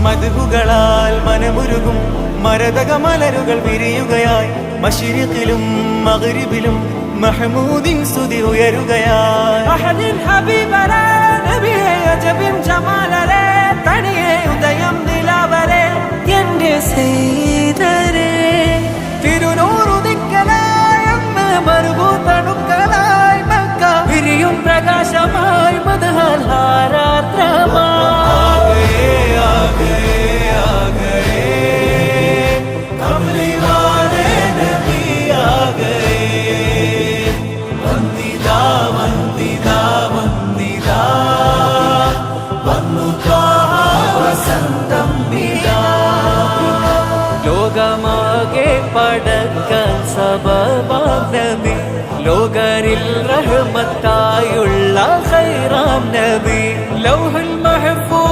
മദ്ഹുകളാൽ മനമുരുകും മരതക മലരുകൾ വിരിയുകയായി മശ്രിഖിലും മഗ്രിബിലും മഹ്മൂദിൻ സ്തുതി ഉയരുകയായി അഹദിൻ ഹബീബരേ നബിയേ അജബിൻ ജമാലരേ തനിയേ ഉദയം നിലാവരേ എന്റെ സൈദരേ തിരുനൂറുദിക്കലായി അന്ന് മറുകൂത്തണുക്കളായി മക്ക വിരിയും പ്രകാശമായി മദ്ഹൽ ഹാരാത്രമായി ലോകമാകെ പടക്കാൻ സബബാം നബി ലോകരിൽ റഹ്മത്തായുള്ള ഖൈറാം നബി ലൗഹുൽ മഹ്ഫൂസ്